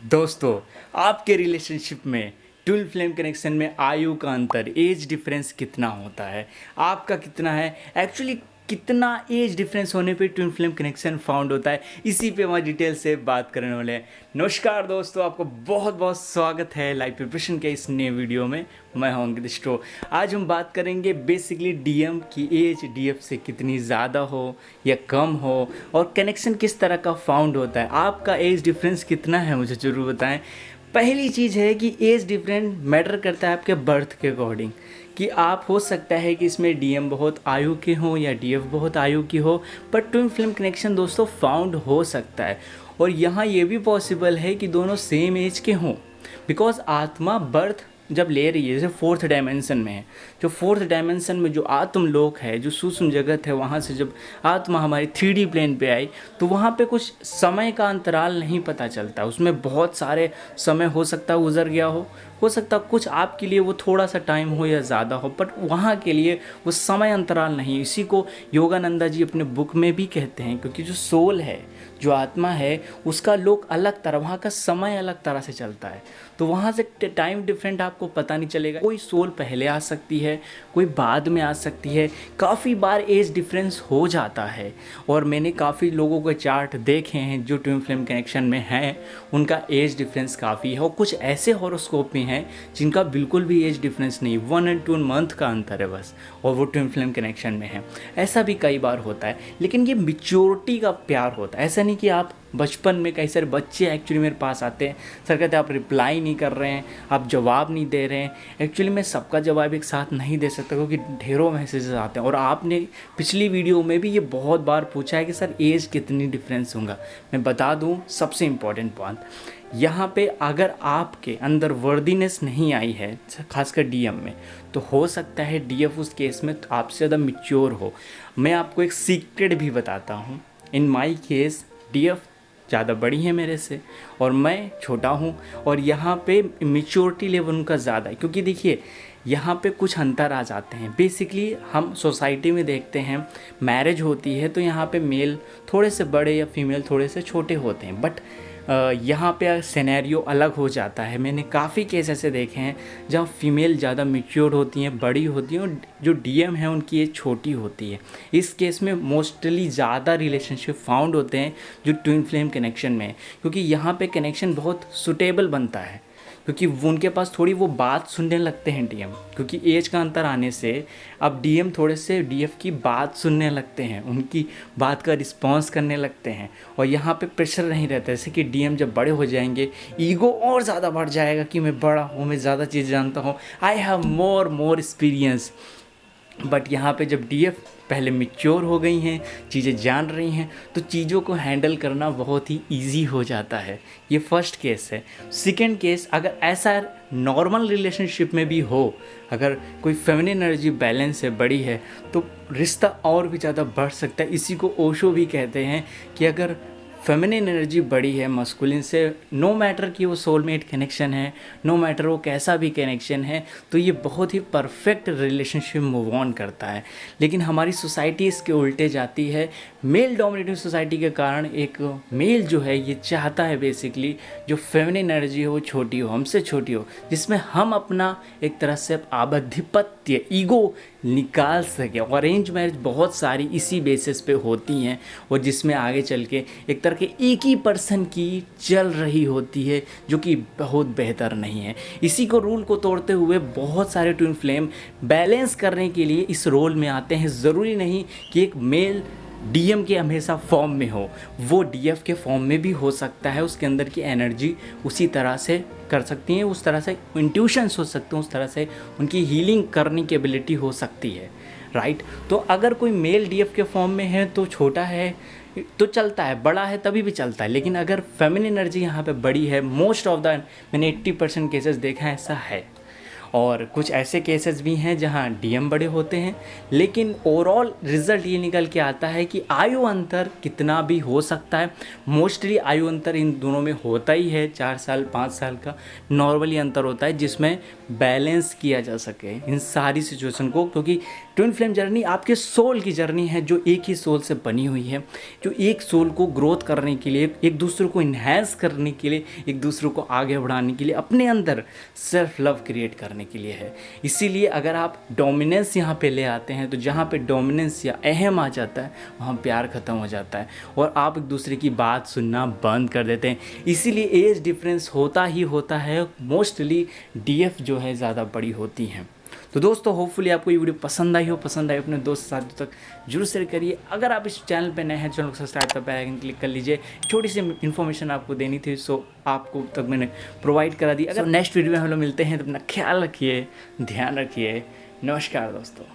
दोस्तों, आपके रिलेशनशिप में ट्विन फ्लेम कनेक्शन में आयु का अंतर, एज डिफरेंस कितना होता है? आपका कितना है? एक्चुअली कितना एज डिफरेंस होने पे ट्विन फ्लेम कनेक्शन फाउंड होता है? इसी पे हम डिटेल से बात करने वाले हैं। नमस्कार दोस्तों, आपको बहुत बहुत स्वागत है लाइफ प्रिपरेशन के इस नए वीडियो में। मैं हूं अंकित स्टो। आज हम बात करेंगे बेसिकली डीएम की एज डीएफ से कितनी ज़्यादा हो या कम हो, और कनेक्शन किस तरह का फाउंड होता है। आपका एज डिफरेंस कितना है मुझे ज़रूर बताएं। पहली चीज़ है कि एज डिफरेंट मैटर करता है आपके बर्थ के अकॉर्डिंग, कि आप हो सकता है कि इसमें डीएम बहुत आयु के हो या डीएफ बहुत आयु की हो, पर ट्विन फ्लेम कनेक्शन दोस्तों फाउंड हो सकता है। और यहाँ ये भी पॉसिबल है कि दोनों सेम एज के हों, बिकॉज आत्मा बर्थ जब ले रही है, जैसे फोर्थ डायमेंशन में है, जो फोर्थ डायमेंशन में जो आत्म लोक है, जो सूक्ष्म जगत है, वहाँ से जब आत्मा हमारी 3D प्लेन पे आई तो वहाँ पे कुछ समय का अंतराल नहीं पता चलता। उसमें बहुत सारे समय हो सकता गुजर गया हो सकता कुछ आपके लिए वो थोड़ा सा टाइम हो या ज़्यादा हो, बट वहाँ के लिए वो समय अंतराल नहीं। इसी को योगानंदा जी अपने बुक में भी कहते हैं, क्योंकि जो सोल है, जो आत्मा है, उसका लोक अलग तरह, वहाँ का समय अलग तरह से चलता है। तो वहाँ से टाइम डिफरेंट आपको पता नहीं चलेगा। कोई सोल पहले आ सकती है, कोई बाद में आ सकती है। काफ़ी बार एज डिफरेंस हो जाता है, और मैंने काफ़ी लोगों के चार्ट देखे हैं जो ट्विन फ्लेम कनेक्शन में हैं, उनका एज डिफरेंस काफ़ी है। और कुछ ऐसे हॉरोस्कोप में हैं जिनका बिल्कुल भी एज डिफरेंस नहीं, 1 और 2 मंथ का अंतर है बस, और वो ट्विन फ्लेम कनेक्शन में है। ऐसा भी कई बार होता है, लेकिन ये मैच्योरिटी का प्यार होता है। ऐसा नहीं कि आप बचपन में, कई सारे बच्चे एक्चुअली मेरे पास आते हैं, सर कहते हैं आप रिप्लाई नहीं कर रहे हैं, आप जवाब नहीं दे रहे हैं। एक्चुअली मैं सबका जवाब एक साथ नहीं दे सकता, क्योंकि ढेरों मैसेजेस आते हैं। और आपने पिछली वीडियो में भी ये बहुत बार पूछा है कि सर एज कितनी डिफरेंस होगा। मैं बता दूं सबसे इम्पॉर्टेंट पॉइंट यहाँ पे, अगर आपके अंदर वर्दीनेस नहीं आई है, खासकर डीएम में, तो हो सकता है डीएफ उस केस में आपसे ज़्यादा मैच्योर हो। मैं आपको एक सीक्रेट भी बताता हूँ। इन माई केस डीएफ ज़्यादा बड़ी है मेरे से, और मैं छोटा हूँ, और यहाँ पे मैच्योरिटी लेवल उनका ज़्यादा है। क्योंकि देखिए यहाँ पे कुछ अंतर आ जाते हैं। बेसिकली हम सोसाइटी में देखते हैं, मैरिज होती है तो यहाँ पे मेल थोड़े से बड़े या फीमेल थोड़े से छोटे होते हैं, बट यहाँ पे सिनेरियो अलग हो जाता है। मैंने काफ़ी केस ऐसे देखे हैं जहाँ फीमेल ज़्यादा मैच्योर होती हैं, बड़ी होती हैं, और जो डीएम है उनकी एज छोटी होती है। इस केस में मोस्टली ज़्यादा रिलेशनशिप फाउंड होते हैं जो ट्विन फ्लेम कनेक्शन में है, क्योंकि यहाँ पे कनेक्शन बहुत सुटेबल बनता है, क्योंकि उनके पास थोड़ी वो बात सुनने लगते हैं डीएम, क्योंकि एज का अंतर आने से अब डीएम थोड़े से डीएफ की बात सुनने लगते हैं, उनकी बात का रिस्पॉन्स करने लगते हैं। और यहाँ पे प्रेशर नहीं रहता, जैसे कि डीएम जब बड़े हो जाएंगे ईगो और ज़्यादा बढ़ जाएगा कि मैं बड़ा हूँ, मैं ज़्यादा चीज़ जानता हूँ, I have more experience. But यहाँ पे जब डीएफ पहले मैच्योर हो गई हैं, चीज़ें जान रही हैं, तो चीज़ों को हैंडल करना बहुत ही इजी हो जाता है। ये फर्स्ट केस है। सेकंड केस, अगर ऐसा नॉर्मल रिलेशनशिप में भी हो, अगर कोई फेमिनिन एनर्जी बैलेंस है, बड़ी है, तो रिश्ता और भी ज़्यादा बढ़ सकता है। इसी को ओशो भी कहते हैं कि अगर फेमिनिन एनर्जी बड़ी है मस्कुलिन से, नो मैटर कि वो सोलमेट कनेक्शन है, नो मैटर वो कैसा भी कनेक्शन है, तो ये बहुत ही परफेक्ट रिलेशनशिप मूव ऑन करता है। लेकिन हमारी सोसाइटी इसके उल्टे जाती है। मेल डोमिनेटिंग सोसाइटी के कारण एक मेल जो है ये चाहता है बेसिकली जो फेमिनिन एनर्जी हो वो छोटी हो, हमसे छोटी हो, जिसमें हम अपना एक तरह से आधिपत्य, ईगो निकाल सके। और अरेंज मैरिज बहुत सारी इसी बेसिस पे होती हैं, और जिसमें आगे चल के एक तरह के एक ही पर्सन की चल रही होती है, जो कि बहुत बेहतर नहीं है। इसी को रूल को तोड़ते हुए बहुत सारे ट्विन फ्लेम बैलेंस करने के लिए इस रोल में आते हैं। ज़रूरी नहीं कि एक मेल डीएम के हमेशा फॉर्म में हो, वो डीएफ के फॉर्म में भी हो सकता है। उसके अंदर की एनर्जी उसी तरह से कर सकती हैं, उस तरह से इंट्यूशंस हो सकते हैं, उस तरह से उनकी हीलिंग करने की एबिलिटी हो सकती है, राइट। तो अगर कोई मेल डीएफ के फॉर्म में है तो छोटा है तो चलता है, बड़ा है तभी भी चलता है। लेकिन अगर फेमिनिन एनर्जी यहाँ पे बड़ी है, मोस्ट ऑफ द मैंने 80% केसेस देखा है ऐसा है। और कुछ ऐसे केसेस भी हैं जहां डीएम बड़े होते हैं, लेकिन ओवरऑल रिजल्ट ये निकल के आता है कि आयु अंतर कितना भी हो सकता है। मोस्टली आयु अंतर इन दोनों में होता ही है, 4 साल 5 साल का नॉर्मली अंतर होता है, जिसमें बैलेंस किया जा सके इन सारी सिचुएशन को। क्योंकि ट्विन फ्लेम जर्नी आपके सोल की जर्नी है, जो एक ही सोल से बनी हुई है, जो एक सोल को ग्रोथ करने के लिए, एक दूसरे को इन्हेंस करने के लिए, एक दूसरे को आगे बढ़ाने के लिए, अपने अंदर सेल्फ लव क्रिएट करने के लिए है। इसीलिए अगर आप डोमिनेंस यहाँ पे ले आते हैं तो जहाँ पे डोमिनेंस या अहम आ जाता है वहाँ प्यार ख़त्म हो जाता है और आप एक दूसरे की बात सुनना बंद कर देते हैं। इसीलिए एज डिफरेंस होता ही होता है, मोस्टली डीएफ जो है ज़्यादा बड़ी होती हैं। तो दोस्तों होपफुली आपको ये वीडियो पसंद आई अपने दोस्त साथियों तक जरूर शेयर करिए। अगर आप इस चैनल पे नए हैं, चैनल को सब्सक्राइब कर बेल आइकन क्लिक कर लीजिए। छोटी सी इन्फॉर्मेशन आपको देनी थी, सो आपको तक मैंने प्रोवाइड करा दी। अगर नेक्स्ट वीडियो में हम लोग मिलते हैं तो अपना ख्याल रखिए, ध्यान रखिए। नमस्कार दोस्तों।